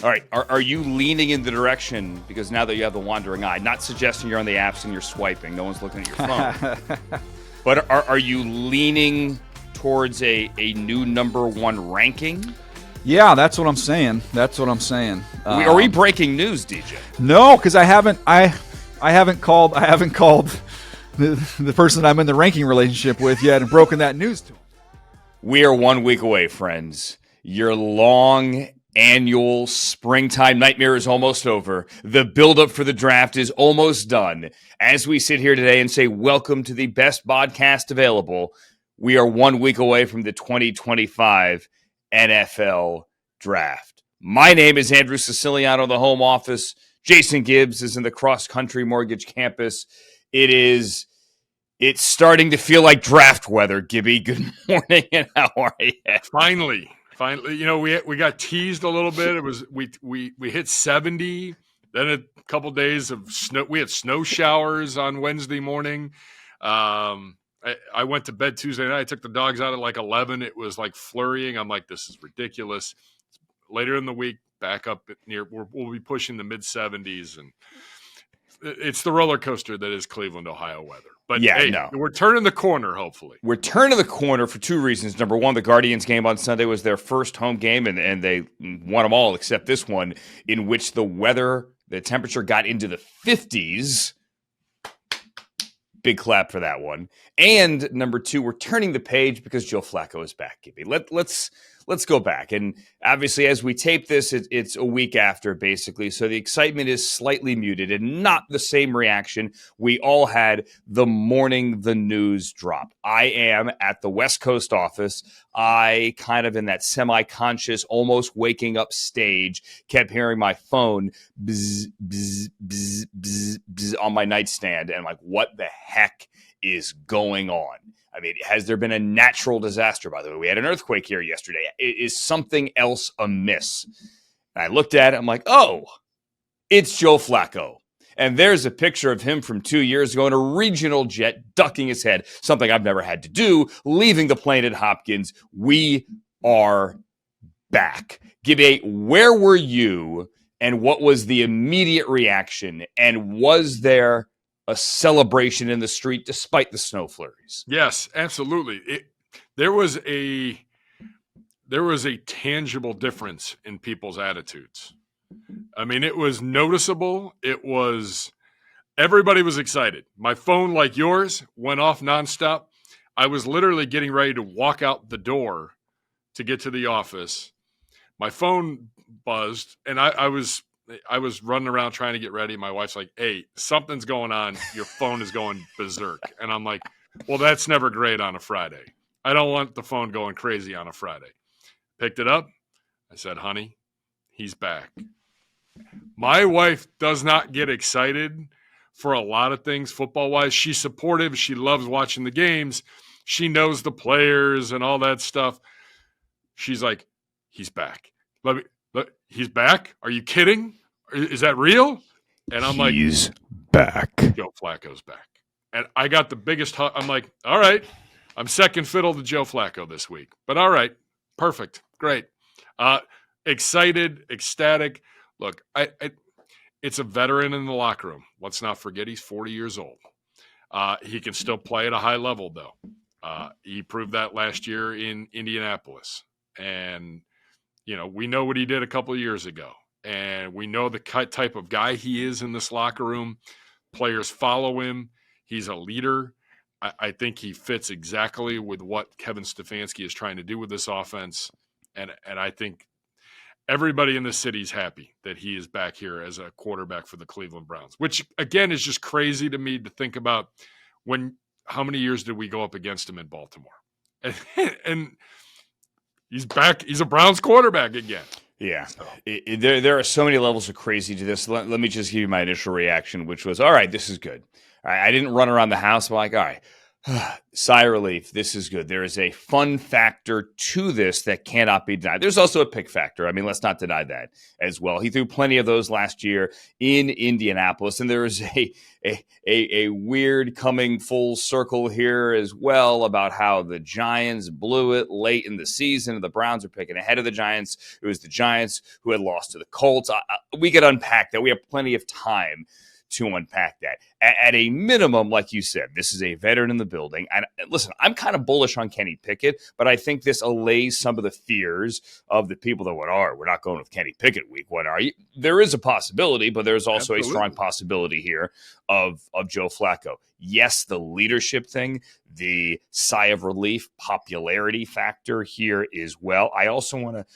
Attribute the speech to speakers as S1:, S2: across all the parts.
S1: All right, are you leaning in the direction, because now that you have the wandering eye, not suggesting you're on the apps and you're swiping, no one's looking at your phone, but are you leaning towards a new number one ranking?
S2: Yeah, that's what I'm saying.
S1: Are we breaking news, DJ?
S2: No, because I haven't called the person that I'm in the ranking relationship with yet and broken that news to him.
S1: We are 1 week away, friends. Your long annual springtime nightmare is almost over. The buildup for the draft is almost done. As we sit here today and say, welcome to the best podcast available, we are 1 week away from the 2025 NFL Draft. My name is Andrew Siciliano, the home office. Jason Gibbs is in the cross-country mortgage campus. It's starting to feel like draft weather, Gibby. Good morning, and how are you?
S3: Finally, you know, we got teased a little bit. It was we hit 70, then a couple days of snow. We had snow showers on Wednesday morning. I went to bed Tuesday night. I took the dogs out at like 11. It was like flurrying. I'm like, this is ridiculous. Later in the week, back up near. We'll be pushing the mid 70s, and it's the roller coaster that is Cleveland, Ohio weather. But
S1: yeah,
S3: hey,
S1: no.
S3: We're turning the corner, hopefully.
S1: We're turning the corner for two reasons. Number one, the Guardians game on Sunday was their first home game, and they won them all except this one, in which the temperature got into the 50s. Big clap for that one. And number two, we're turning the page because Joe Flacco is back, Gibby. Let's go back. And obviously, as we tape this, it's a week after, basically. So the excitement is slightly muted and not the same reaction we all had the morning the news dropped. I am at the West Coast office. I kind of in that semi-conscious, almost waking up stage, kept hearing my phone bzz, bzz, bzz, bzz, bzz on my nightstand. And I'm like, what the heck is going on? I mean, has there been a natural disaster, by the way? We had an earthquake here yesterday. Is something else amiss? And I looked at it. I'm like, oh, it's Joe Flacco. And there's a picture of him from 2 years ago in a regional jet, ducking his head, something I've never had to do, leaving the plane at Hopkins. We are back. Gibby, where were you, and what was the immediate reaction? And was there a celebration in the street despite the snow flurries?
S3: Yes, absolutely. There was a tangible difference in people's attitudes. I mean, it was noticeable. Everybody was excited. My phone, like yours, went off nonstop. I was literally getting ready to walk out the door to get to the office. My phone buzzed, and I was running around trying to get ready. My wife's like, hey, something's going on. Your phone is going berserk. And I'm like, well, that's never great on a Friday. I don't want the phone going crazy on a Friday. Picked it up. I said, honey, he's back. My wife does not get excited for a lot of things football-wise. She's supportive. She loves watching the games. She knows the players and all that stuff. She's like, he's back. He's back? Are you kidding? Is that real? And I'm like,
S1: he's back.
S3: Joe Flacco's back. And I got the biggest hug. I'm like, all right, I'm second fiddle to Joe Flacco this week. But all right, perfect, great. Excited, ecstatic. Look, it's a veteran in the locker room. Let's not forget he's 40 years old. He can still play at a high level, though. He proved that last year in Indianapolis. And you know, we know what he did a couple of years ago, and we know the type of guy he is in this locker room. Players follow him. He's a leader. I think he fits exactly with what Kevin Stefanski is trying to do with this offense, and I think everybody in the city is happy that he is back here as a quarterback for the Cleveland Browns, which, again, is just crazy to me to think about how many years did we go up against him in Baltimore? And he's back. He's a Browns quarterback again.
S1: Yeah. So. There are so many levels of crazy to this. Let me just give you my initial reaction, which was, all right, this is good. All right, I didn't run around the house. I'm like, all right, Sigh of relief. This is good. There is a fun factor to this that cannot be denied. There's also a pick factor. I mean, let's not deny that as well. He threw plenty of those last year in Indianapolis, and there is a weird coming full circle here as well about how the Giants blew it late in the season, and the Browns are picking ahead of the Giants. It was the Giants who had lost to the Colts. We could unpack that. We have plenty of time to unpack that. At a minimum, like you said, this is a veteran in the building. And listen, I'm kind of bullish on Kenny Pickett, but I think this allays some of the fears of the people that we're not going with Kenny Pickett week. What are you? There is a possibility, but there's also Absolutely. A strong possibility here of Joe Flacco. Yes, the leadership thing, the sigh of relief popularity factor here as well. I also want to,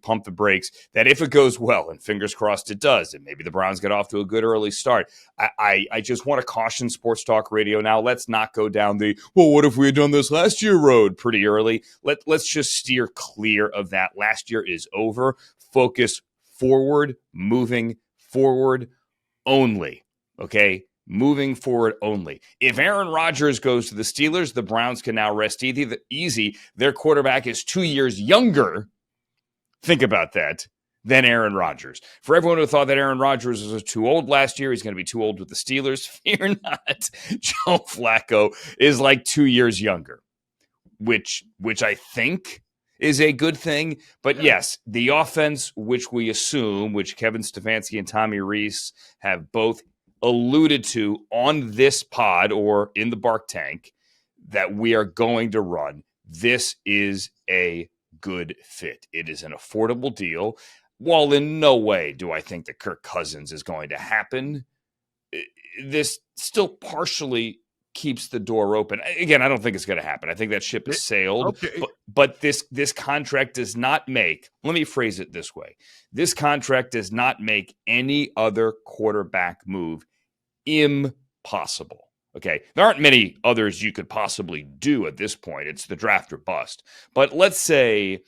S1: pump the brakes that if it goes well, and fingers crossed it does, and maybe the Browns get off to a good early start, I just want to caution Sports Talk Radio now. Let's not go down the, well, what if we had done this last year road pretty early. Let's just steer clear of that. Last year is over. Focus forward, moving forward only, okay? Moving forward only. If Aaron Rodgers goes to the Steelers, the Browns can now rest easy. Their quarterback is 2 years younger. Think about that. Than Aaron Rodgers. For everyone who thought that Aaron Rodgers was too old last year, he's going to be too old with the Steelers. Fear not. Joe Flacco is like 2 years younger, which I think is a good thing. But yes, the offense, which we assume, which Kevin Stefanski and Tommy Rees have both alluded to on this pod or in the Bark Tank, that we are going to run. This is a good fit. It is an affordable deal. While in no way do I think that Kirk Cousins is going to happen, this still partially keeps the door open. Again, I don't think it's going to happen. I think that ship has sailed. Okay. But this contract does not make, let me phrase it this way. This contract does not make any other quarterback move impossible. Okay, there aren't many others you could possibly do at this point. It's the draft or bust. But let's say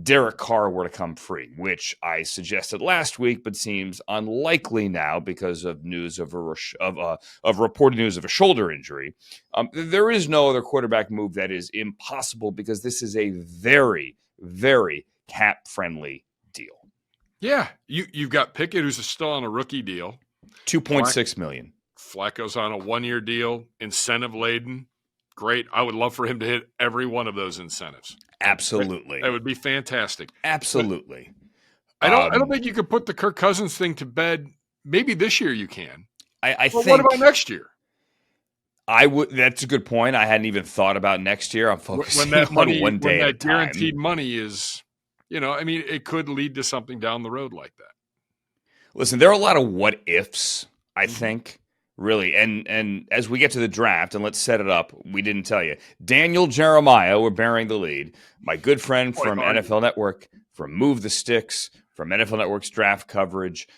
S1: Derek Carr were to come free, which I suggested last week, but seems unlikely now because of news of reported news of a shoulder injury. There is no other quarterback move that is impossible because this is a very, very cap-friendly deal.
S3: Yeah, you've got Pickett, who's still on a rookie deal,
S1: $2.6 million.
S3: Flacco's on a 1-year deal, incentive laden. Great. I would love for him to hit every one of those incentives.
S1: Absolutely.
S3: That would be fantastic.
S1: Absolutely.
S3: But I don't think you could put the Kirk Cousins thing to bed. Maybe this year you can.
S1: I think.
S3: What about next year?
S1: I would. That's a good point. I hadn't even thought about next year. I'm focusing on one day at a time. When that
S3: guaranteed money is, it could lead to something down the road like that.
S1: Listen, there are a lot of what ifs, I think. Really, and as we get to the draft, and let's set it up, we didn't tell you. Daniel Jeremiah, we're bearing the lead. My good friend from NFL Network, from Move the Sticks, from NFL Network's draft coverage,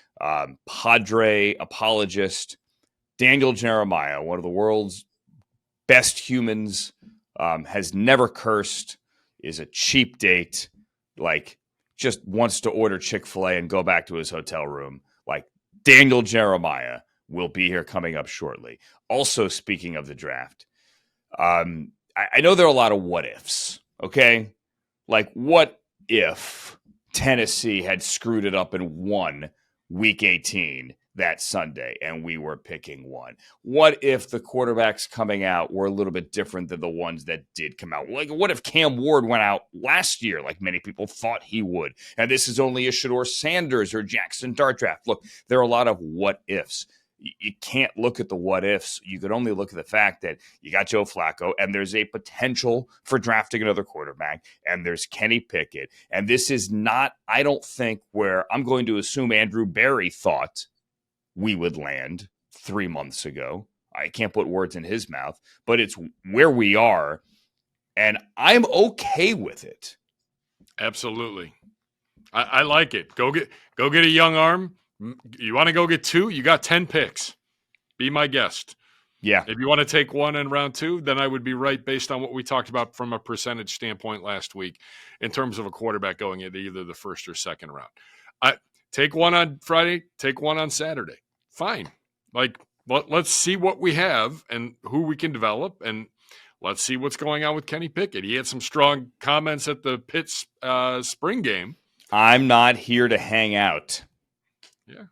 S1: Padre apologist, Daniel Jeremiah, one of the world's best humans, has never cursed, is a cheap date, just wants to order Chick-fil-A and go back to his hotel room. Daniel Jeremiah will be here coming up shortly. Also, speaking of the draft, I know there are a lot of what ifs, okay? What if Tennessee had screwed it up and won Week 18 that Sunday and we were picking one? What if the quarterbacks coming out were a little bit different than the ones that did come out? What if Cam Ward went out last year like many people thought he would? And this is only a Shedeur Sanders or Jackson Dart draft. Look, there are a lot of what ifs. You can't look at the what ifs. You could only look at the fact that you got Joe Flacco and there's a potential for drafting another quarterback and there's Kenny Pickett. And this is not, I don't think, where I'm going to assume Andrew Berry thought we would land 3 months ago. I can't put words in his mouth, but it's where we are. And I'm okay with it.
S3: Absolutely. I like it. Go get a young arm. You want to go get 2? You got 10 picks. Be my guest.
S1: Yeah.
S3: If you want to take 1 in round 2, then I would be right based on what we talked about from a percentage standpoint last week in terms of a quarterback going into either the first or second round. Take 1 on Friday, take 1 on Saturday. Fine. let's see what we have and who we can develop, and let's see what's going on with Kenny Pickett. He had some strong comments at the Pitts spring game.
S1: I'm not here to hang out.
S3: Yeah.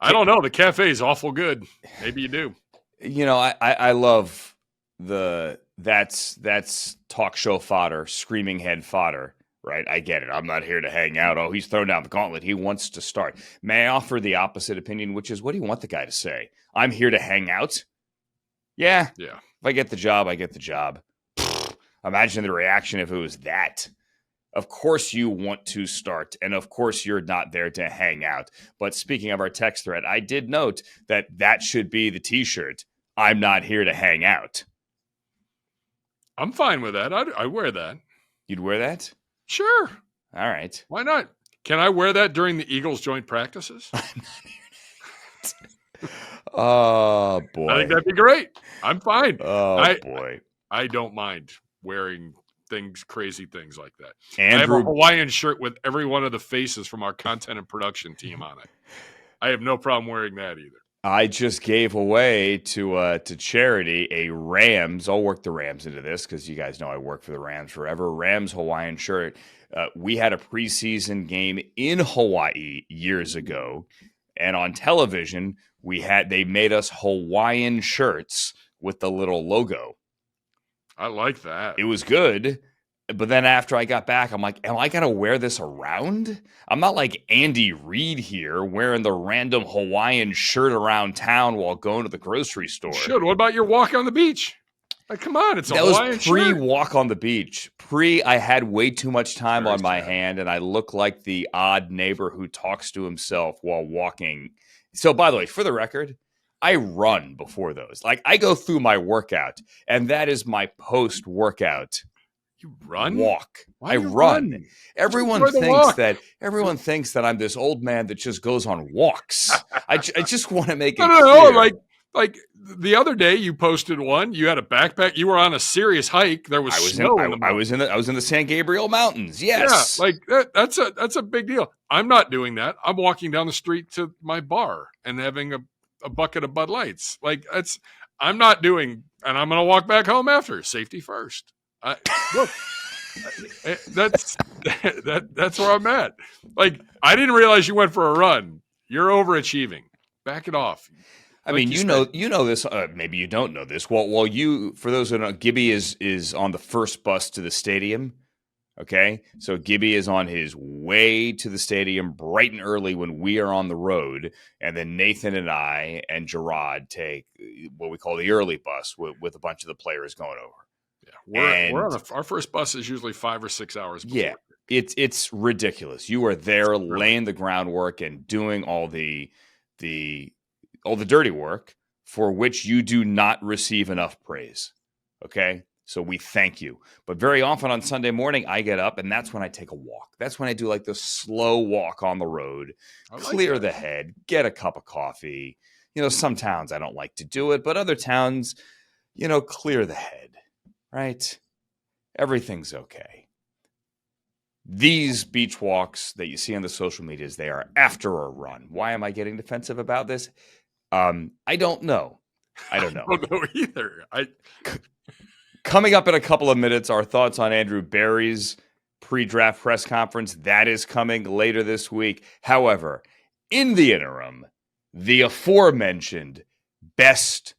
S3: I don't know. The cafe is awful good. Maybe you do.
S1: I love that's talk show fodder, screaming head fodder, right? I get it. I'm not here to hang out. Oh, he's thrown down the gauntlet. He wants to start. May I offer the opposite opinion, which is, what do you want the guy to say? I'm here to hang out? Yeah.
S3: Yeah.
S1: If I get the job, I get the job. Imagine the reaction if it was that. Of course you want to start, and of course you're not there to hang out. But speaking of our text thread, I did note that should be the T-shirt. I'm not here to hang out.
S3: I'm fine with that. I wear that.
S1: You'd wear that?
S3: Sure.
S1: All right.
S3: Why not? Can I wear that during the Eagles joint practices?
S1: I'm not here to hang out. Oh, boy.
S3: I think that'd be great. I'm fine.
S1: Oh, boy.
S3: I don't mind wearing crazy things like that.
S1: Andrew,
S3: I have a Hawaiian shirt with every one of the faces from our content and production team on it. I have no problem wearing that either.
S1: I just gave away to charity a Rams. I'll work the Rams into this because you guys know I work for the Rams forever. Rams Hawaiian shirt. We had a preseason game in Hawaii years ago, and on television they made us Hawaiian shirts with the little logo.
S3: I like that.
S1: It was good. But then after I got back, I'm like, am I going to wear this around? I'm not like Andy Reid here wearing the random Hawaiian shirt around town while going to the grocery store.
S3: Should. What about your walk on the beach? Like, come on, it's a Hawaiian shirt. That was
S1: pre-walk on the beach. I had way too much time on my hand, and I look like the odd neighbor who talks to himself while walking. So, by the way, for the record, I run before those. Like, I go through my workout, and that is my post-workout.
S3: You run?
S1: Walk.
S3: Why
S1: I run. Everyone thinks that I'm this old man that just goes on walks. I just want to make it clear.
S3: Like the other day, you posted one. You had a backpack. You were on a serious hike. There was snow.
S1: I was in the San Gabriel Mountains. Yes.
S3: Yeah, like that's a big deal. I'm not doing that. I'm walking down the street to my bar and having a bucket of Bud Lights. Like I'm not doing, and I'm going to walk back home after. Safety first. Look, that's where I'm at. Like, I didn't realize you went for a run. You're overachieving. Back it off.
S1: I mean, you know this. Maybe you don't know this. Well, for those who don't know, Gibby is on the first bus to the stadium. Okay, so Gibby is on his way to the stadium bright and early when we are on the road, and then Nathan and I and Gerard take what we call the early bus with a bunch of the players going over.
S3: We're on our first bus is usually 5 or 6 hours before.
S1: Yeah, it's ridiculous. You are there laying the groundwork and doing all the dirty work for which you do not receive enough praise. Okay? So we thank you. But very often on Sunday morning, I get up and that's when I take a walk. That's when I do like the slow walk on the road, clear the head, get a cup of coffee. Some towns I don't like to do it, but other towns, clear the head. Right? Everything's okay. These beach walks that you see on the social medias, they are after a run. Why am I getting defensive about this? I don't know. I don't know
S3: either.
S1: Coming up in a couple of minutes, our thoughts on Andrew Berry's pre-draft press conference. That is coming later this week. However, in the interim, the aforementioned best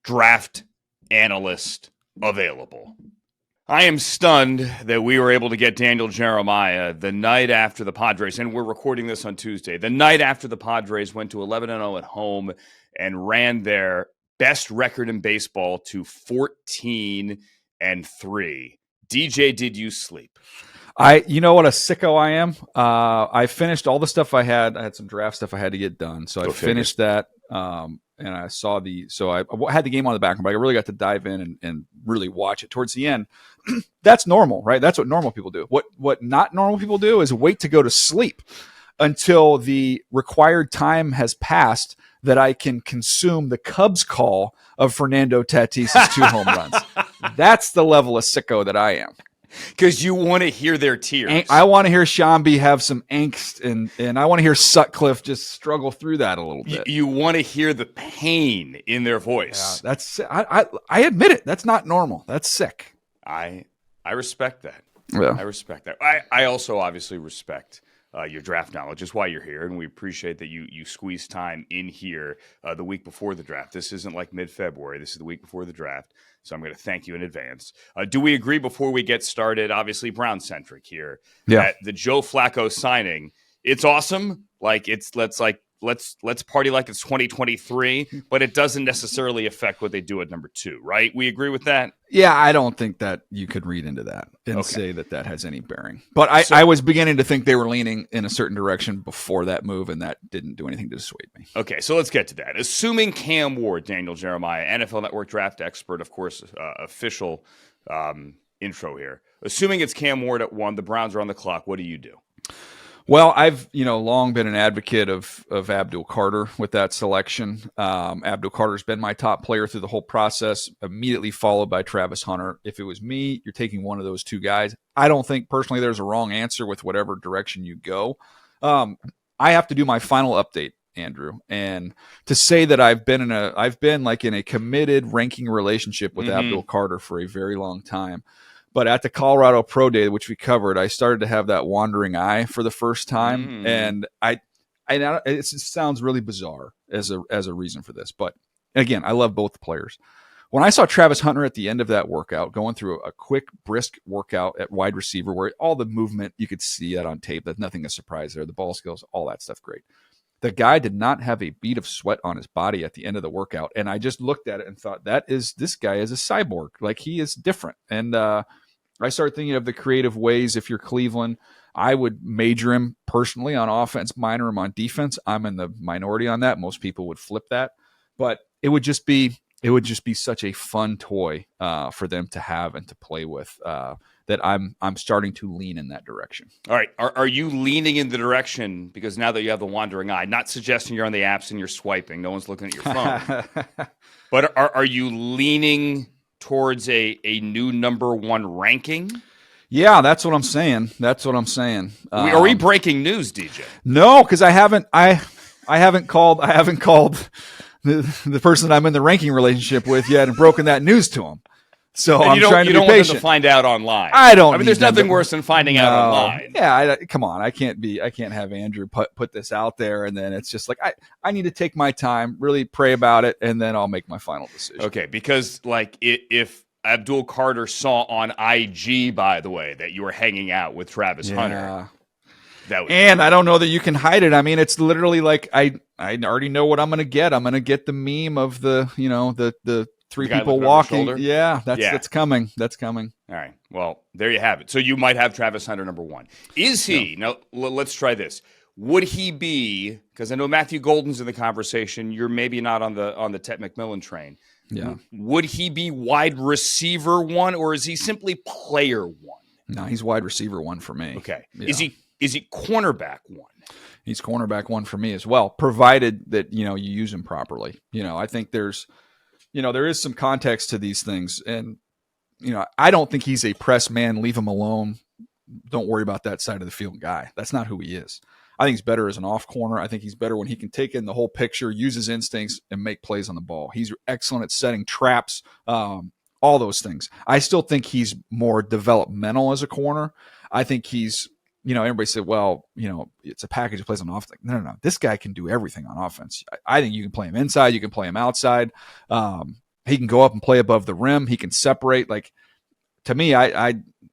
S1: draft analyst available. I am stunned that we were able to get Daniel Jeremiah the night after the Padres, and we're recording this on Tuesday, the night after the Padres went to 11-0 at home and ran their best record in baseball to 14-3. DJ, did you sleep?
S2: You know what a sicko I am? I finished all the stuff I had. I had some draft stuff I had to get done. So I finished that. And I saw I had the game on the background, but I really got to dive in and really watch it towards the end. That's normal, right? That's what normal people do. What not normal people do is wait to go to sleep until the required time has passed that I can consume the Cubs call of Fernando Tatis's 2 home runs. That's the level of sicko that I am.
S1: Because you want to hear their tears.
S2: I want to hear Shambi have some angst, and I want to hear Sutcliffe just struggle through that a little bit.
S1: You want to hear the pain in their voice.
S2: Yeah, that's I admit it. That's not normal. That's sick.
S1: I respect that.
S2: Yeah.
S1: I respect that. I also obviously respect your draft knowledge. Is why you're here, and we appreciate that you squeeze time in here the week before the draft. This isn't like mid-February. This is the week before the draft, so I'm going to thank you in advance. Do we agree before we get started? Obviously, Brown-centric here.
S2: Yeah.
S1: That the Joe Flacco signing, it's awesome. Like let's party like it's 2023, but it doesn't necessarily affect what they do at number 2, right? We agree with that?
S2: Yeah, I don't think that you could read into that and say that has any bearing. But I was beginning to think they were leaning in a certain direction before that move, and that didn't do anything to dissuade me.
S1: Okay, so let's get to that. Assuming Cam Ward, Daniel Jeremiah, NFL Network draft expert, of course, official intro here. Assuming it's Cam Ward at 1, the Browns are on the clock. What do you do?
S2: Well, I've long been an advocate of Abdul Carter with that selection. Abdul Carter's been my top player through the whole process, immediately followed by Travis Hunter. If it was me, you're taking one of those two guys. I don't think personally there's a wrong answer with whatever direction you go. I have to do my final update, Andrew, and to say that I've been in a committed ranking relationship with Abdul Carter for a very long time. But at the Colorado Pro Day, which we covered, I started to have that wandering eye for the first time, and it sounds really bizarre as a reason for this. But again, I love both players. When I saw Travis Hunter at the end of that workout, going through a quick, brisk workout at wide receiver, where all the movement you could see that on tape, there's nothing a surprise there. The ball skills, all that stuff, great. The guy did not have a bead of sweat on his body at the end of the workout, and I just looked at it and thought, this guy is a cyborg. Like, he is different. And I started thinking of the creative ways. If you're Cleveland, I would major him personally on offense, minor him on defense. I'm in the minority on that. Most people would flip that, but it would just be such a fun toy for them to have and to play with. That I'm starting to lean in that direction.
S1: All right, are you leaning in the direction because now that you have the wandering eye? Not suggesting you're on the apps and you're swiping. No one's looking at your phone. But are you leaning towards a new number 1 ranking?
S2: Yeah, that's what I'm saying.
S1: Are we breaking news, DJ?
S2: No, because I haven't called the person that I'm in the ranking relationship with yet and broken that news to him. So I'm trying to be patient. You don't want them
S1: to find out online.
S2: I mean,
S1: there's nothing worse than finding out online.
S2: Yeah, come on. I can't have Andrew put this out there, and then it's just like I need to take my time, really pray about it, and then I'll make my final decision.
S1: Okay, because like if Abdul Carter saw on IG, by the way, that you were hanging out with Travis Hunter,
S2: I don't know that you can hide it. I mean, it's literally like I already know what I'm going to get. I'm going to get the meme of the 3 people walking. Yeah, that's coming. That's coming.
S1: All right. Well, there you have it. So you might have Travis Hunter number 1. Is he? Yeah. Now, let's try this. Would he be, because I know Matthew Golden's in the conversation, you're maybe not on the Ted McMillan train.
S2: Yeah.
S1: Would he be wide receiver 1, or is he simply player 1?
S2: No, he's wide receiver 1 for me.
S1: Okay. Yeah. Is he cornerback 1?
S2: He's cornerback 1 for me as well, provided that you use him properly. I think there is some context to these things, and I don't think he's a press man, leave him alone, don't worry about that side of the field guy. That's not who he is. I think he's better as an off corner. I think he's better when he can take in the whole picture, use his instincts, and make plays on the ball. He's excellent at setting traps, all those things. I still think he's more developmental as a corner. I think he's, everybody said, well, it's a package of plays on offense. No. This guy can do everything on offense. I think you can play him inside. You can play him outside. He can go up and play above the rim. He can separate. Like, to me,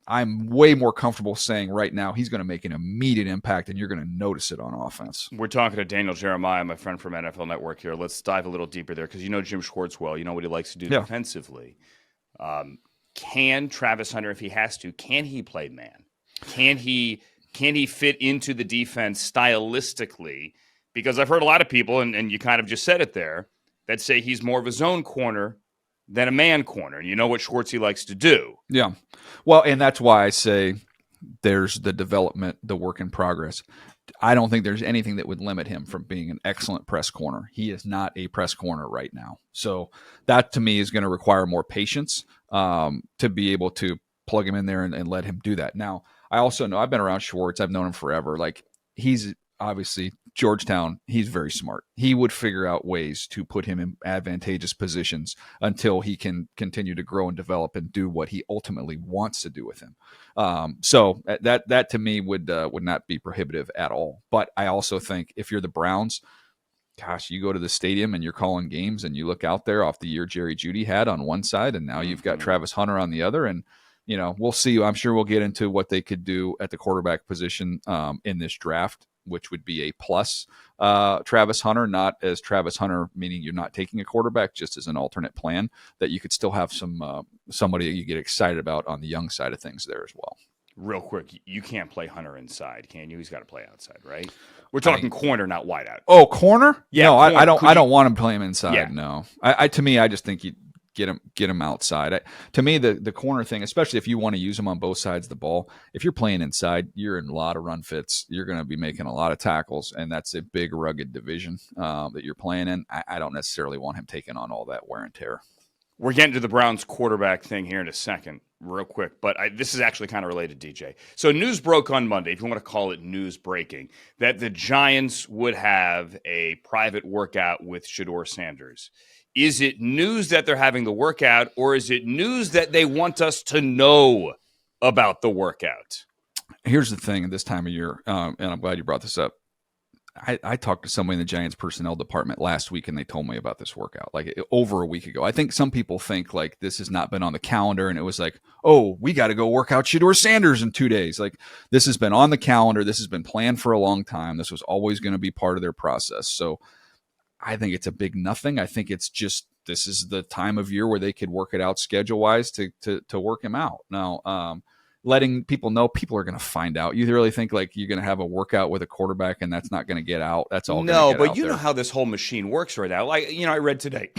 S2: I'm way more comfortable saying right now he's going to make an immediate impact, and you're going to notice it on offense.
S1: We're talking to Daniel Jeremiah, my friend from NFL Network here. Let's dive a little deeper there because Jim Schwartz well. You know what he likes to do defensively. Can Travis Hunter, if he has to, can he play man? Can he fit into the defense stylistically? Because I've heard a lot of people, and you kind of just said it there, that say he's more of a zone corner than a man corner. And you know what Schwartzy likes to do.
S2: Yeah. Well, and that's why I say there's the development, the work in progress. I don't think there's anything that would limit him from being an excellent press corner. He is not a press corner right now. So that, to me, is going to require more patience to be able to plug him in there and let him do that. Now, I also know I've been around Schwartz. I've known him forever. Like, he's obviously Georgetown. He's very smart. He would figure out ways to put him in advantageous positions until he can continue to grow and develop and do what he ultimately wants to do with him. So that to me would not be prohibitive at all. But I also think if you're the Browns, gosh, you go to the stadium and you're calling games and you look out there off the year Jerry Jeudy had on one side, and now you've got Travis Hunter on the other. And, we'll see. I'm sure we'll get into what they could do at the quarterback position in this draft, which would be a plus Travis Hunter, not as Travis Hunter, meaning you're not taking a quarterback, just as an alternate plan that you could still have somebody that you get excited about on the young side of things there as well.
S1: Real quick, you can't play Hunter inside, can you? He's got to play outside, right? We're talking corner, not wide out.
S2: Oh, corner?
S1: Yeah,
S2: no,
S1: corner.
S2: I don't want him to play him inside.
S1: Yeah.
S2: No, to me, I just think you get him outside. To me, the corner thing, especially if you want to use him on both sides of the ball, if you're playing inside, you're in a lot of run fits. You're going to be making a lot of tackles, and that's a big, rugged division that you're playing in. I don't necessarily want him taking on all that wear and tear.
S1: We're getting to the Browns quarterback thing here in a second, real quick, but this is actually kind of related, DJ. So news broke on Monday, if you want to call it news breaking, that the Giants would have a private workout with Shedeur Sanders. Is it news that they're having the workout, or is it news that they want us to know about the workout?
S2: Here's the thing at this time of year, and I'm glad you brought this up. I talked to somebody in the Giants personnel department last week, and they told me about this workout like over a week ago. I think some people think like this has not been on the calendar, and it was like, oh, we got to go work out Shedeur Sanders in 2 days. Like, this has been on the calendar. This has been planned for a long time. This was always going to be part of their process. So I think it's a big nothing. I think it's just this is the time of year where they could work it out schedule-wise to work him out. Now, letting people know, people are going to find out. You really think like you're going to have a workout with a quarterback and that's not going to get out? That's all.
S1: No, but you know how this whole machine works right now. Like, I read today,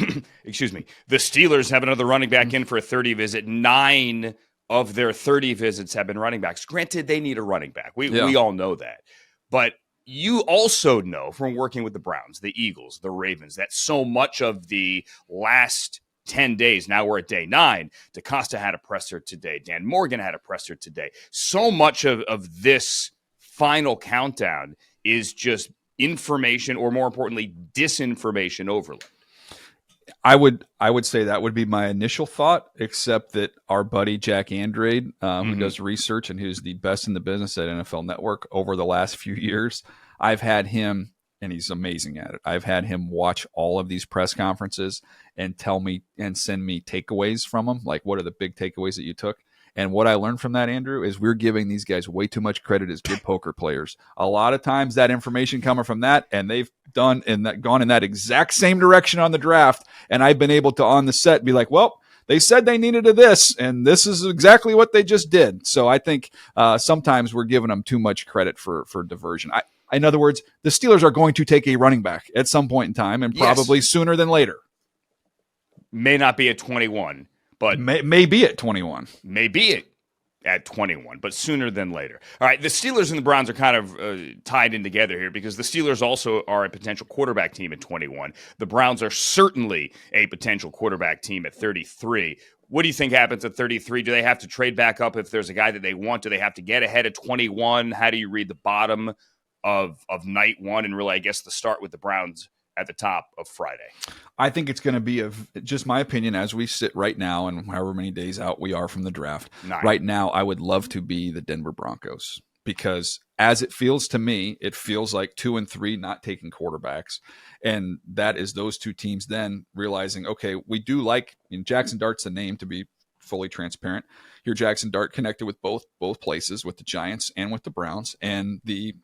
S1: excuse me, the Steelers have another running back in for a 30 visit. 9 of their 30 visits have been running backs. Granted, they need a running back. We all know that. But you also know from working with the Browns, the Eagles, the Ravens, that so much of the last 10 days. Now we're at day 9. DaCosta had a presser today. Dan Morgan had a presser today. So much of this final countdown is just information, or more importantly, disinformation overload.
S2: I would say that would be my initial thought, except that our buddy Jack Andrade, who does research and who's the best in the business at NFL Network over the last few years, I've had him, and he's amazing at it. I've had him watch all of these press conferences and tell me and send me takeaways from them. Like, what are the big takeaways that you took? And what I learned from that, Andrew, is we're giving these guys way too much credit as good poker players. A lot of times that information coming from that, and they've gone in that exact same direction on the draft. And I've been able to, on the set, be like, well, they said they needed this, and this is exactly what they just did. So I think sometimes we're giving them too much credit for diversion. In other words, the Steelers are going to take a running back at some point in time, and probably sooner than later.
S1: May not be at 21, but
S2: may be at 21.
S1: May be at 21, but sooner than later. All right, the Steelers and the Browns are kind of tied in together here, because the Steelers also are a potential quarterback team at 21. The Browns are certainly a potential quarterback team at 33. What do you think happens at 33? Do they have to trade back up if there's a guy that they want? Do they have to get ahead at 21? How do you read the bottom of night one, and really, I guess, the start with the Browns at the top of Friday?
S2: I think it's going to be just my opinion as we sit right now, and however many days out we are from the draft.
S1: 9.
S2: Right now, I would love to be the Denver Broncos, because as it feels to me, it feels like 2 and 3 not taking quarterbacks. And that is those two teams then realizing, okay, we do like, Jackson Dart's the name, to be fully transparent. Your Jackson Dart connected with both places, with the Giants and with the Browns. And the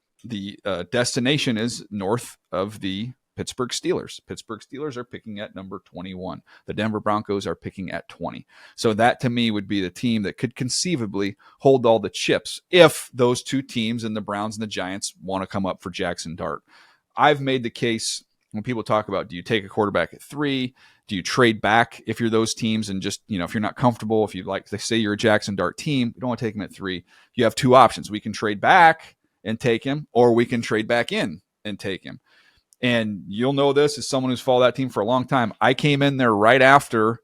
S2: destination is north of the Pittsburgh Steelers. Pittsburgh Steelers are picking at number 21. The Denver Broncos are picking at 20. So that, to me, would be the team that could conceivably hold all the chips if those two teams, and the Browns and the Giants, want to come up for Jackson Dart. I've made the case when people talk about, do you take a quarterback at 3? Do you trade back if you're those teams, and just, if you're not comfortable, if you like to say you're a Jackson Dart team, you don't want to take him at 3. You have 2 options. We can trade back and take him, or we can trade back in and take him. And you'll know this as someone who's followed that team for a long time. I came in there right after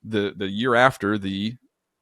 S2: the year after the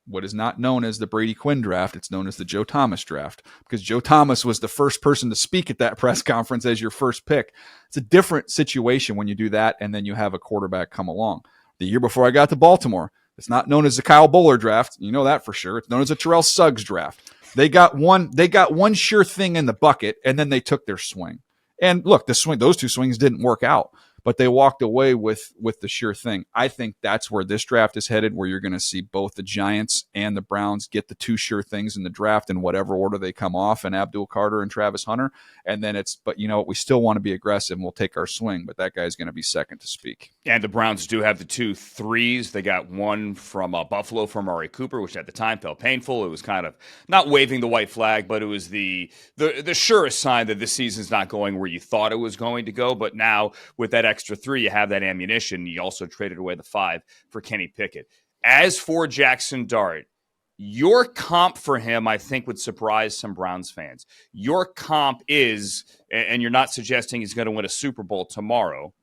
S2: what is not known as the Brady Quinn draft. It's known as the Joe Thomas draft, because Joe Thomas was the first person to speak at that press conference as your first pick. It's a different situation when you do that, and then you have a quarterback come along. The year before I got to Baltimore, it's not known as the Kyle Bowler draft. You know that for sure. It's known as a Terrell Suggs draft. They got one sure thing in the bucket, and then they took their swing. And look, those two swings didn't work out, but they walked away with the sure thing. I think that's where this draft is headed, where you're going to see both the Giants and the Browns get the two sure things in the draft in whatever order they come off, and Abdul Carter and Travis Hunter. And then but you know what, we still want to be aggressive and we'll take our swing, but that guy's going to be second to speak.
S1: And the Browns do have the 2 threes. They got one from Buffalo from Amari Cooper, which at the time felt painful. It was kind of not waving the white flag, but it was the surest sign that this season's not going where you thought it was going to go. But now with that extra 3, you have that ammunition. You also traded away the 5 for Kenny Pickett. As for Jackson Dart, your comp for him, I think, would surprise some Browns fans. Your comp is, and you're not suggesting he's going to win a Super Bowl tomorrow,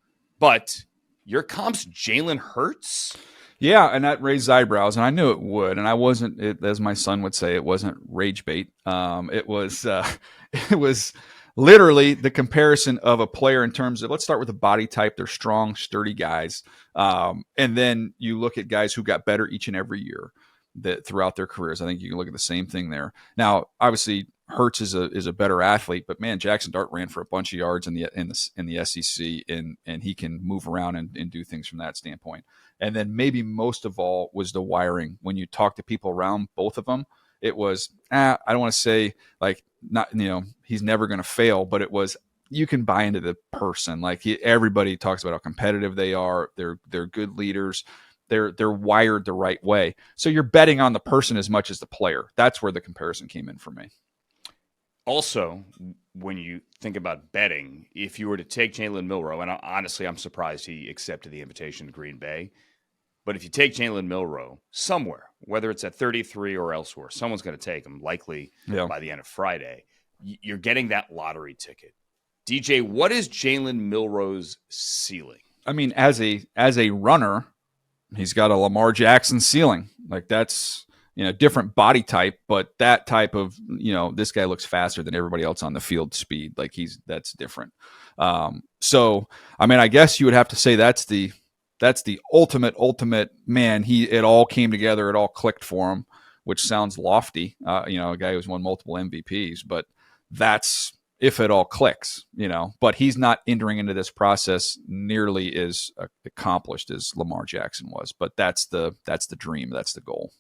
S1: but your comp's Jalen Hurts?
S2: Yeah, and that raised eyebrows, and I knew it would. And I wasn't, as my son would say, it wasn't rage bait. It was literally the comparison of a player in terms of, let's start with the body type. They're strong, sturdy guys. And then you look at guys who got better each and every year throughout their careers. I think you can look at the same thing there. Now, obviously, Hurts is a better athlete, but man, Jackson Dart ran for a bunch of yards in the SEC, and he can move around and do things from that standpoint. And then maybe most of all was the wiring. When you talk to people around both of them, it was I don't want to say like not he's never going to fail, but it was you can buy into the person. Like everybody talks about how competitive they are. They're good leaders. They're wired the right way. So you're betting on the person as much as the player. That's where the comparison came in for me.
S1: Also, when you think about betting, if you were to take Jalen Milroe, and honestly, I'm surprised he accepted the invitation to Green Bay, but if you take Jalen Milroe somewhere, whether it's at 33 or elsewhere, someone's going to take him, likely by the end of Friday. You're getting that lottery ticket. DJ, what is Jalen Milroe's ceiling? I
S2: mean, as a runner, he's got a Lamar Jackson ceiling. Like that's different body type, but that type of, this guy looks faster than everybody else on the field speed. Like that's different. So, I mean, I guess you would have to say that's the ultimate man. It all came together. It all clicked for him, which sounds lofty. A guy who's won multiple MVPs, but that's if it all clicks, but he's not entering into this process nearly as accomplished as Lamar Jackson was, but that's the dream. That's the goal.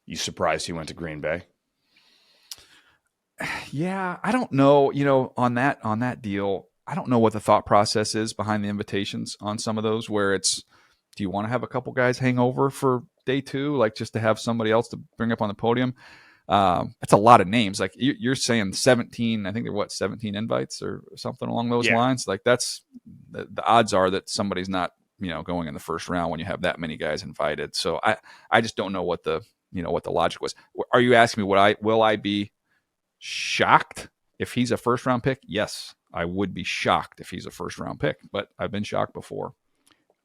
S1: You surprised he went to Green Bay?
S2: Yeah, I don't know. On that deal, I don't know what the thought process is behind the invitations on some of those. Where it's, do you want to have a couple guys hang over for day 2, like just to have somebody else to bring up on the podium? That's a lot of names. Like you're saying 17. I think they're 17 invites or something along those lines. Like that's the odds are that somebody's not going in the first round when you have that many guys invited. So I just don't know what the logic was. Are you asking me will I be shocked if he's a first round pick? Yes, I would be shocked if he's a first round pick, but I've been shocked before.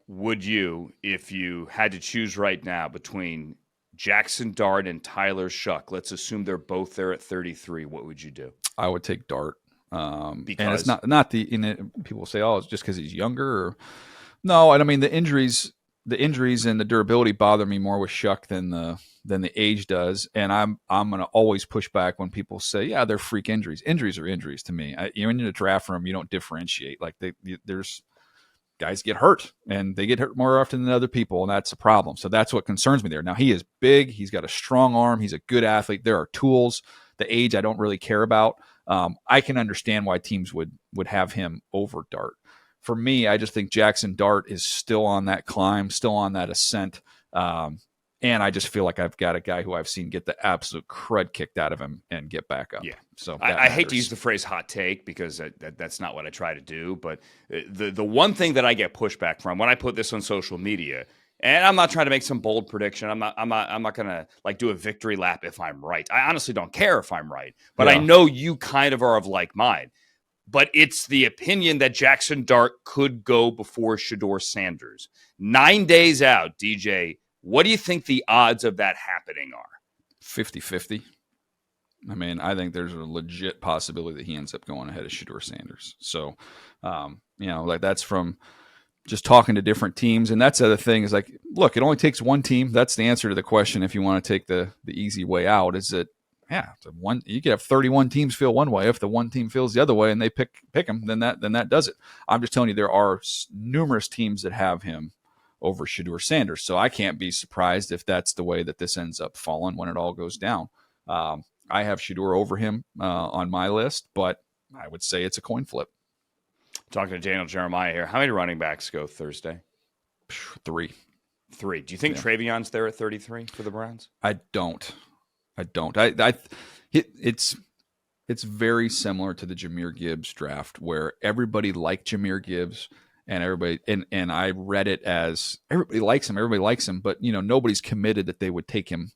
S1: Would you, if you had to choose right now between Jackson Dart and Tyler Shuck, let's assume they're both there at 33, what would you do?
S2: I would take Dart.
S1: Because
S2: and it's not people say, oh, it's just because he's younger. No, and I mean the injuries and the durability bother me more with Shuck than the age does. And I'm going to always push back when people say, yeah, they're freak injuries. Injuries are injuries to me. In a draft room, you don't differentiate. Like there's guys get hurt, and they get hurt more often than other people, and that's a problem. So that's what concerns me there. Now, he is big. He's got a strong arm. He's a good athlete. There are tools. The age I don't really care about. I can understand why teams would have him over Dart. For me, I just think Jackson Dart is still on that climb, still on that ascent. And I just feel like I've got a guy who I've seen get the absolute crud kicked out of him and get back up.
S1: Yeah.
S2: So
S1: I hate to use the phrase hot take because that's not what I try to do. But the one thing that I get pushback from when I put this on social media, and I'm not trying to make some bold prediction. I'm not going to like do a victory lap if I'm right. I honestly don't care if I'm right, but I know you kind of are of like mind. But it's the opinion that Jackson Dart could go before Shedeur Sanders. 9 days out, DJ, What do you think the odds of that happening are?
S2: 50-50. I mean, I think there's a legit possibility that he ends up going ahead of Shedeur Sanders. So, like that's from just talking to different teams. And that's the other thing is like, look, it only takes one team. That's the answer to the question. If you want to take the easy way out, is that, you could have 31 teams feel one way. If the one team feels the other way and they pick him, then that does it. I'm just telling you, there are numerous teams that have him over Shedeur Sanders. So I can't be surprised if that's the way that this ends up falling when it all goes down. I have Shedeur over him on my list, but I would say it's a coin flip.
S1: Talking to Daniel Jeremiah here. How many running backs go Thursday?
S2: 3.
S1: Do you think Travion's there at 33 for the Browns?
S2: I don't. It's very similar to the Jahmyr Gibbs draft where everybody liked Jahmyr Gibbs and everybody and I read it as everybody likes him, but nobody's committed that they would take him,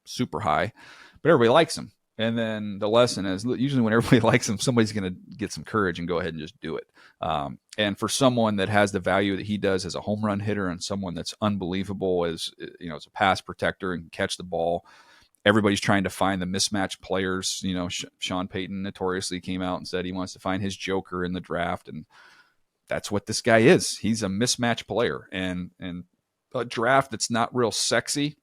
S2: super high, but everybody likes him. And then the lesson is usually when everybody likes him, somebody's going to get some courage and go ahead and just do it. And for someone that has the value that he does as a home run hitter and someone that's unbelievable as a pass protector and can catch the ball, everybody's trying to find the mismatched players. Sean Payton notoriously came out and said he wants to find his joker in the draft. And that's what this guy is. He's a mismatched player and a draft that's not real sexy.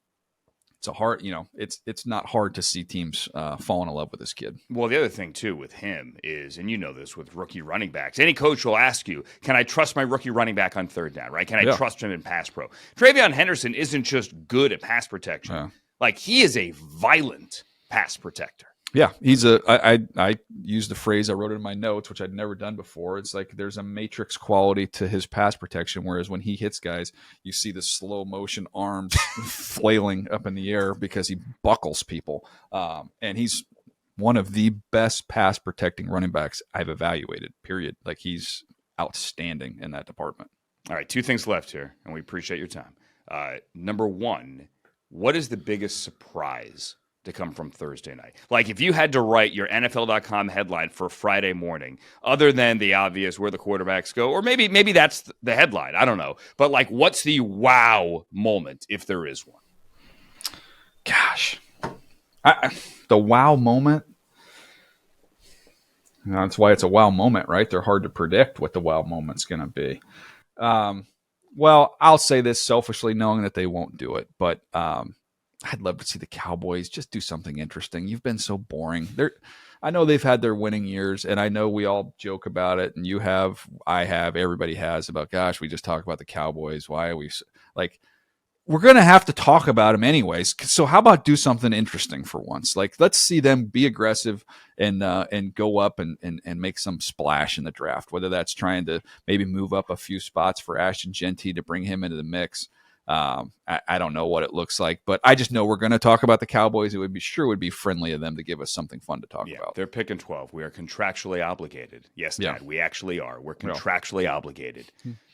S2: It's a hard, it's not hard to see teams fall in love with this kid.
S1: Well, the other thing too with him is, and this with rookie running backs, any coach will ask you, can I trust my rookie running back on third down, right? Can I trust him in pass pro? Travion Henderson isn't just good at pass protection.
S2: Yeah.
S1: Like he is a violent pass protector.
S2: Yeah, I used the phrase, I wrote it in my notes, which I'd never done before. It's like there's a matrix quality to his pass protection, whereas when he hits guys, you see the slow motion arms flailing up in the air because he buckles people. And he's one of the best pass protecting running backs I've evaluated, period. Like he's outstanding in that department.
S1: All right, 2 things left here, and we appreciate your time. Number 1, what is the biggest surprise to come from Thursday night? Like if you had to write your NFL.com headline for Friday morning, other than the obvious where the quarterbacks go, or maybe that's the headline, I don't know. But like what's the wow moment if there is one?
S2: Gosh. The wow moment, that's why it's a wow moment, right? They're hard to predict what the wow moment's going to be. Well, I'll say this selfishly knowing that they won't do it, but I'd love to see the Cowboys just do something interesting. You've been so boring. I know they've had their winning years, and I know we all joke about it, and you have, I have, everybody has about, gosh, we just talk about the Cowboys. Why are we like? We're going to have to talk about them anyways. So how about do something interesting for once? Like let's see them be aggressive and go up and make some splash in the draft. Whether that's trying to maybe move up a few spots for Ashton Genty to bring him into the mix. I don't know what it looks like, but I just know we're going to talk about the Cowboys. It would be friendly of them to give us something fun to talk about.
S1: They're picking 12. We are contractually obligated. Yes, Dad, we actually are. We're contractually obligated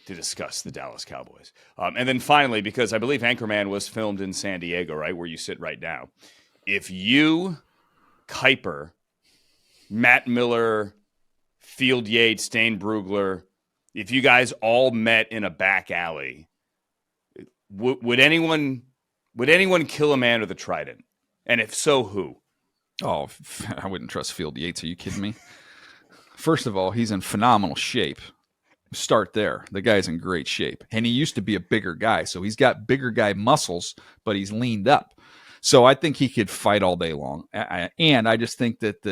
S1: to discuss the Dallas Cowboys. And then finally, because I believe Anchorman was filmed in San Diego, right, where you sit right now. If you, Kuiper, Matt Miller, Field Yates, Dane Brugler, if you guys all met in a back alley, would anyone kill a man with a trident? And if so, who?
S2: Oh, I wouldn't trust Field Yates. Are you kidding me? First of all, he's in phenomenal shape. Start there. The guy's in great shape. And he used to be a bigger guy. So he's got bigger guy muscles, but he's leaned up. So I think he could fight all day long. And I just think that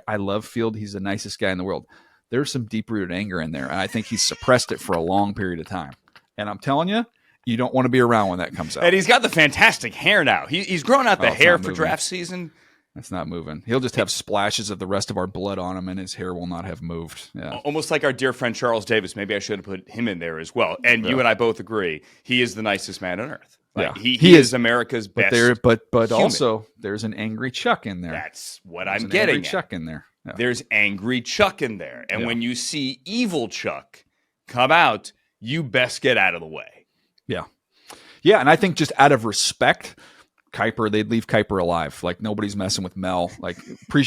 S2: I love Field. He's the nicest guy in the world. There's some deep-rooted anger in there. And I think he's suppressed it for a long period of time. And I'm telling you, you don't want to be around when that comes out.
S1: And he's got the fantastic hair now. He's grown out the hair for draft season.
S2: It's not moving. He'll just have splashes of the rest of our blood on him, and his hair will not have moved. Yeah.
S1: Almost like our dear friend Charles Davis. Maybe I should have put him in there as well. And you and I both agree he is the nicest man on earth. Like, he is America's best.
S2: But also there's an angry Chuck in there.
S1: That's what I'm getting.
S2: Angry Chuck in there. Yeah.
S1: There's angry Chuck in there, and when you see evil Chuck come out, you best get out of the way.
S2: Yeah. Yeah, and I think just out of respect, Kuiper, they'd leave Kuiper alive. Like nobody's messing with Mel. Like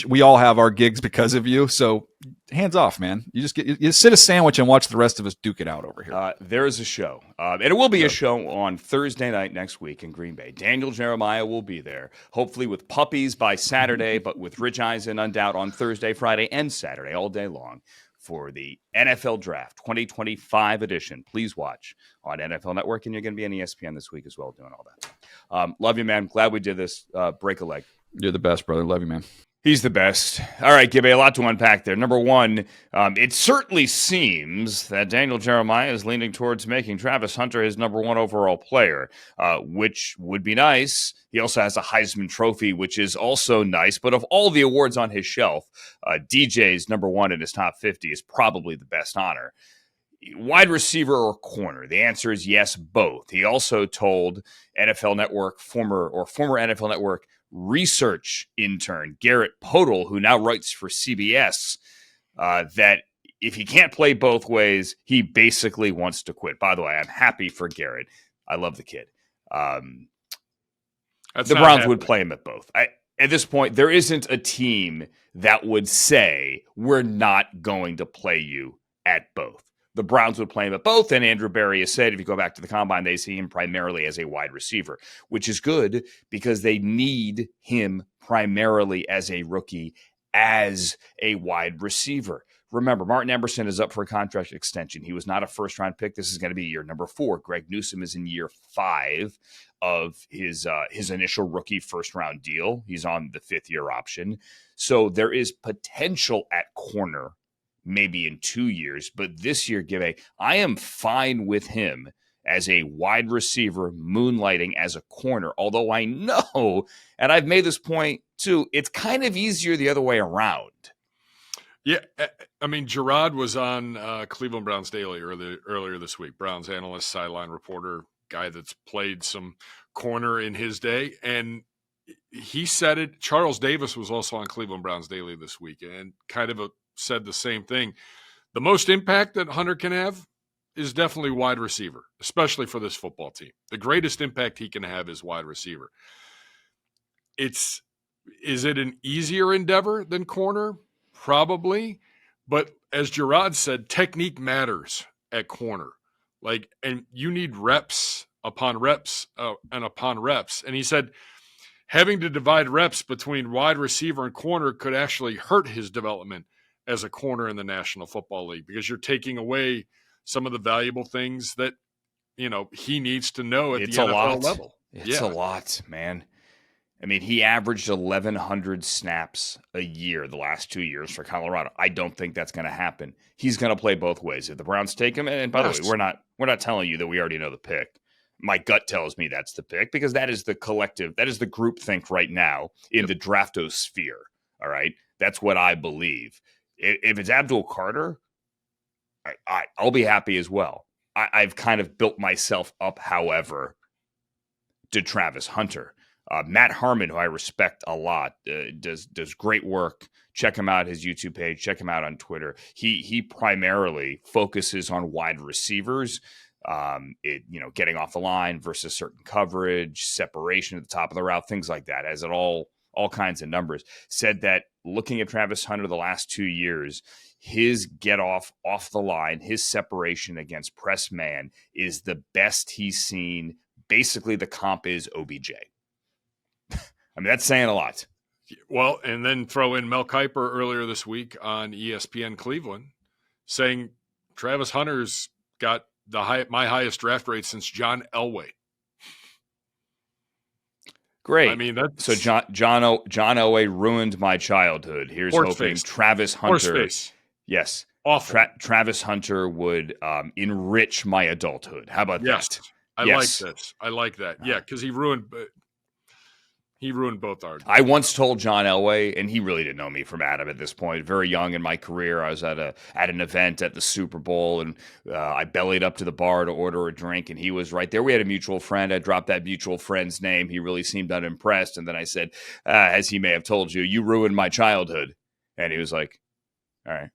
S2: we all have our gigs because of you. So hands off, man. You just you sit a sandwich and watch the rest of us duke it out over here.
S1: There is a show, and it will be a show on Thursday night next week in Green Bay. Daniel Jeremiah will be there, hopefully with puppies by Saturday, but with Rich Eisen undoubt on Thursday, Friday, and Saturday all day long for the NFL Draft 2025 edition. Please watch on NFL Network, and you're going to be on ESPN this week as well doing all that. Love you, man. Glad we did this. Break a leg.
S2: You're the best, brother. Love you, man.
S1: He's the best. All right, Gibby, a lot to unpack there. Number one, it certainly seems that Daniel Jeremiah is leaning towards making Travis Hunter his number one overall player, which would be nice. He also has a Heisman Trophy, which is also nice. But of all the awards on his shelf, DJ's number one in his top 50 is probably the best honor. Wide receiver or corner? The answer is yes, both. He also told NFL Network, former NFL Network research intern Garrett Podol, who now writes for CBS, that if he can't play both ways, he basically wants to quit. By the way, I'm happy for Garrett. I love the kid. The Browns would play him at both. At this point, there isn't a team that would say, we're not going to play you at both. The Browns would play him at both, and Andrew Berry has said, if you go back to the combine, they see him primarily as a wide receiver, which is good because they need him primarily as a rookie, as a wide receiver. Remember, Martin Emerson is up for a contract extension. He was not a first-round pick. This is going to be year number 4. Greg Newsome is in year 5 of his initial rookie first-round deal. He's on the 5th-year option. So there is potential at corner maybe in 2 years, but this year, I am fine with him as a wide receiver moonlighting as a corner, although I know, and I've made this point too, it's kind of easier the other way around.
S3: Yeah, I mean, Gerard was on Cleveland Browns Daily earlier this week. Browns analyst, sideline reporter, guy that's played some corner in his day, and he said it. Charles Davis was also on Cleveland Browns Daily this week, and kind of said the same thing. The most impact that Hunter can have is definitely wide receiver, especially for this football team. The greatest impact he can have is wide receiver. Is it an easier endeavor than corner? Probably. But as Gerard said, technique matters at corner. And you need reps upon reps and upon reps. And he said, having to divide reps between wide receiver and corner could actually hurt his development as a corner in the National Football League, because you're taking away some of the valuable things that, he needs to know at the NFL level.
S1: It's a lot, man. I mean, he averaged 1,100 snaps a year the last 2 years for Colorado. I don't think that's going to happen. He's going to play both ways. If the Browns take him, and by the way, we're not telling you that we already know the pick. My gut tells me that's the pick, because that is the collective, that is the group think right now in the draftosphere. All right. That's what I believe. If it's Abdul Carter, I'll be happy as well. I've kind of built myself up, however, to Travis Hunter. Matt Harmon, who I respect a lot, does great work. Check him out, his YouTube page. Check him out on Twitter. He primarily focuses on wide receivers, getting off the line versus certain coverage, separation at the top of the route, things like that. As it all kinds of numbers. Said that looking at Travis Hunter the last 2 years, his get off the line, his separation against press man is the best he's seen. Basically, the comp is OBJ. I mean, that's saying a lot.
S3: Well, and then throw in Mel Kiper earlier this week on ESPN Cleveland saying Travis Hunter's got my highest draft rate since John Elway.
S1: Great.
S3: I mean, that's...
S1: So John Elway ruined my childhood. Here's hoping Travis Hunter. Yes.
S3: Awful.
S1: Travis Hunter would enrich my adulthood. How about that?
S3: I like this. I like that. Yeah, because he ruined both our...
S1: I once told John Elway, and he really didn't know me from Adam at this point. Very young in my career, I was at an event at the Super Bowl, and I bellied up to the bar to order a drink, and he was right there. We had a mutual friend. I dropped that mutual friend's name. He really seemed unimpressed, and then I said, as he may have told you, you ruined my childhood. And he was like, all right.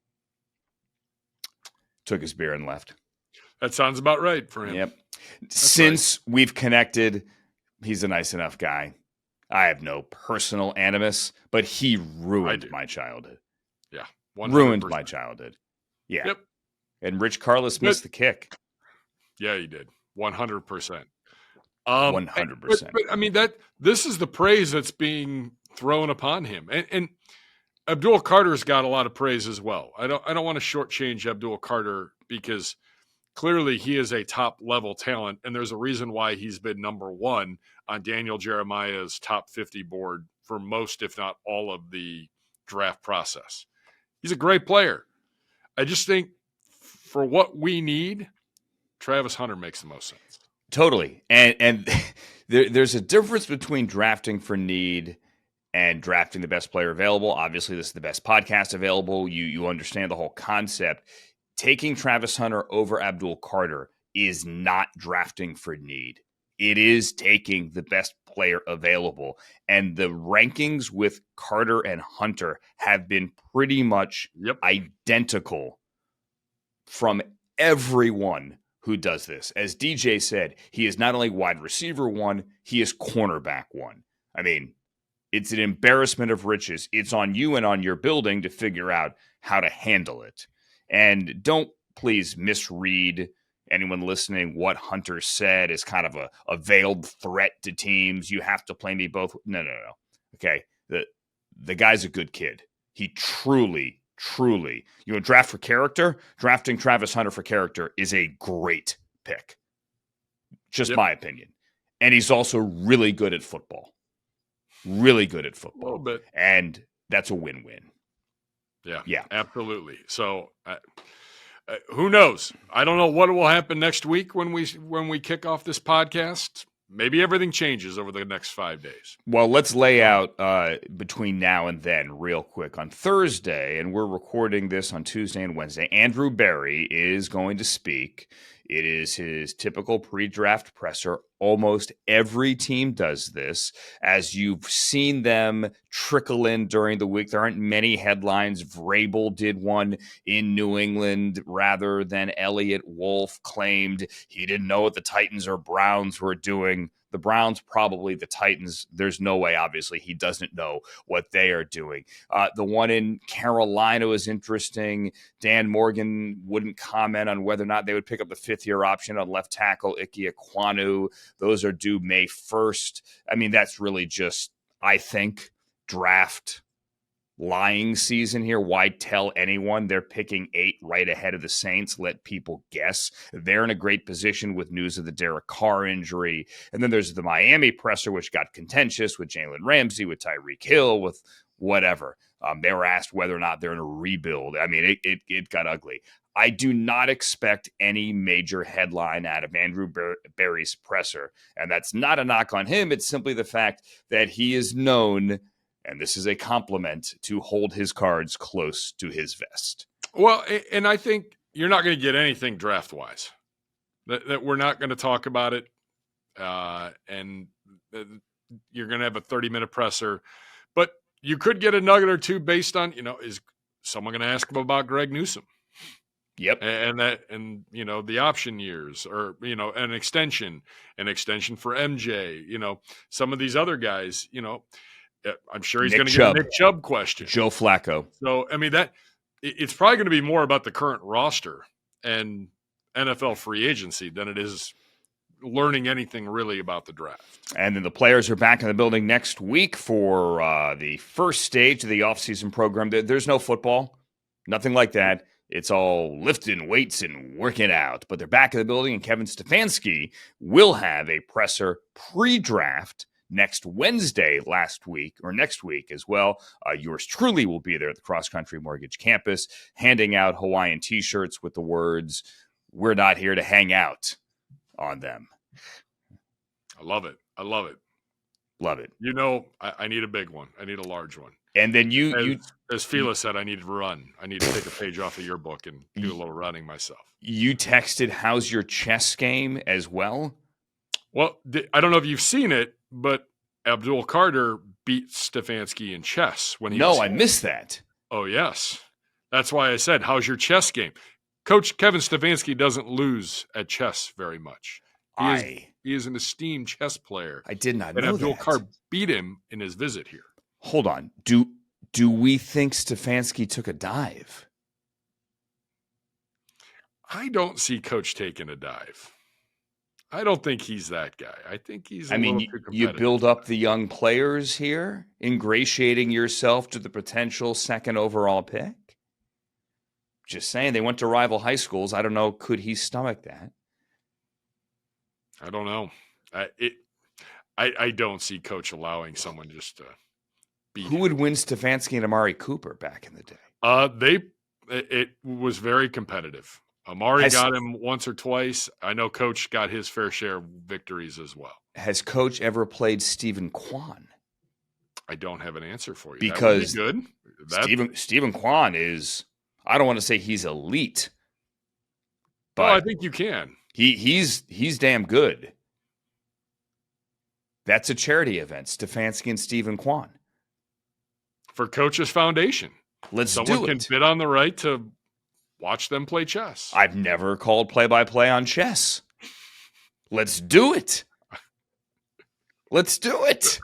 S1: Took his beer and left.
S3: That sounds about right for him.
S1: Yep. Since we've connected, he's a nice enough guy. I have no personal animus, but he ruined my childhood.
S3: Yeah. 100%.
S1: Ruined my childhood. Yeah.
S3: Yep.
S1: And Rich Karlis missed the kick.
S3: Yeah, he did. 100%.
S1: 100%.
S3: But I mean, this is the praise that's being thrown upon him. And Abdul Carter's got a lot of praise as well. I don't want to shortchange Abdul Carter because clearly he is a top level talent, and there's a reason why he's been number one on Daniel Jeremiah's top 50 board for most, if not all, of the draft process. He's a great player. I just think for what we need, Travis Hunter makes the most sense.
S1: Totally. And there's a difference between drafting for need and drafting the best player available. Obviously, this is the best podcast available. You understand the whole concept. Taking Travis Hunter over Abdul Carter is not drafting for need. It is taking the best player available. And the rankings with Carter and Hunter have been pretty much identical from everyone who does this. As DJ said, he is not only wide receiver one, he is cornerback one. I mean, it's an embarrassment of riches. It's on you and on your building to figure out how to handle it. And don't please misread anyone listening what Hunter said as kind of a veiled threat to teams. You have to play me both. No. Okay. The guy's a good kid. He truly, you know, draft for character, drafting Travis Hunter for character is a great pick. Just my opinion. And he's also really good at football. Really good at football.
S3: A little bit.
S1: And that's a win-win.
S3: Yeah, absolutely. So who knows? I don't know what will happen next week when we kick off this podcast. Maybe everything changes over the next 5 days.
S1: Well, let's lay out between now and then real quick. On Thursday, and we're recording this on Tuesday and Wednesday, Andrew Berry is going to speak. It is his typical pre-draft presser. Almost every team does this. As you've seen them trickle in during the week, there aren't many headlines. Vrabel did one in New England rather than Elliott Wolf claimed he didn't know what the Titans or Browns were doing. The Browns, probably the Titans. There's no way, obviously, he doesn't know what they are doing. The one in Carolina was interesting. Dan Morgan wouldn't comment on whether or not they would pick up the fifth-year option on left tackle Ike Ekwonu. Those are due May 1st. I mean, that's really just, I think, draft lying season here. Why tell anyone they're picking 8 right ahead of the Saints? Let people guess. They're in a great position with news of the Derek Carr injury. And then there's the Miami presser, which got contentious with Jalen Ramsey, with Tyreek Hill, with whatever. They were asked whether or not they're in a rebuild. I mean, it got ugly. I do not expect any major headline out of Andrew Berry's presser. And that's not a knock on him. It's simply the fact that he is known, and this is a compliment, to hold his cards close to his vest.
S3: Well, and I think you're not going to get anything draft-wise. That we're not going to talk about it, and you're going to have a 30-minute presser. But you could get a nugget or two based on, is someone going to ask him about Greg Newsome?
S1: Yep.
S3: And the option years, or, an extension for MJ, some of these other guys, I'm sure he's going to get a Nick Chubb question.
S1: Joe Flacco.
S3: So, I mean, it's probably going to be more about the current roster and NFL free agency than it is learning anything really about the draft.
S1: And then the players are back in the building next week for the first stage of the offseason program. There's no football, nothing like that. It's all lifting weights and working out. But they're back in the building, and Kevin Stefanski will have a presser pre-draft next Wednesday next week as well. Yours truly will be there at the Cross Country Mortgage Campus, handing out Hawaiian T-shirts with the words, "We're not here to hang out," on them.
S3: I love it.
S1: Love it.
S3: I need a big one. I need a large one.
S1: And then
S3: as Fila said, I need to run. I need to take a page off of your book and do a little running myself.
S1: You texted, "How's your chess game?" as well?
S3: Well, I don't know if you've seen it, but Abdul Carter beat Stefanski in chess when he
S1: No, I missed that.
S3: Oh, yes. That's why I said, how's your chess game? Coach Kevin Stefanski doesn't lose at chess very much. He is an esteemed chess player.
S1: I did not
S3: and
S1: know
S3: Abdul
S1: that.
S3: Khar beat him in his visit here.
S1: Hold on. Do we think Stefanski took a dive?
S3: I don't see Coach taking a dive. I don't think he's that guy. I think he's little too competitive.
S1: You build up the young players here, ingratiating yourself to the potential second overall pick. Just saying, they went to rival high schools. I don't know. Could he stomach that?
S3: I don't know. I don't see Coach allowing someone just to beat him.
S1: Who would win Stefanski and Amari Cooper back in the day?
S3: It was very competitive. Amari got him once or twice. I know Coach got his fair share of victories as well.
S1: Has Coach ever played Stephen Kwan?
S3: I don't have an answer for you.
S1: Because
S3: that would be good.
S1: Stephen Kwan is, I don't want to say he's elite, but
S3: I think you can.
S1: He's damn good. That's a charity event, Stefanski and Stephen Kwan.
S3: For Coach's Foundation.
S1: Someone
S3: can bid on the right to watch them play chess.
S1: I've never called play-by-play on chess. Let's do it. Let's do it.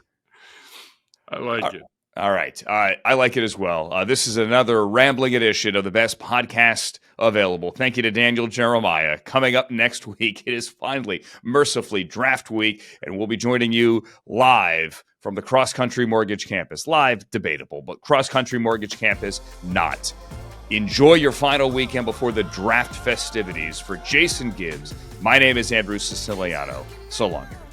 S3: I like it.
S1: All right. I like it as well. This is another rambling edition of the best podcast available. Thank you to Daniel Jeremiah. Coming up next week, it is finally, mercifully, draft week, and we'll be joining you live from the Cross Country Mortgage Campus. Live, debatable, but Cross Country Mortgage Campus, not. Enjoy your final weekend before the draft festivities. For Jason Gibbs, my name is Andrew Siciliano. So long, everyone.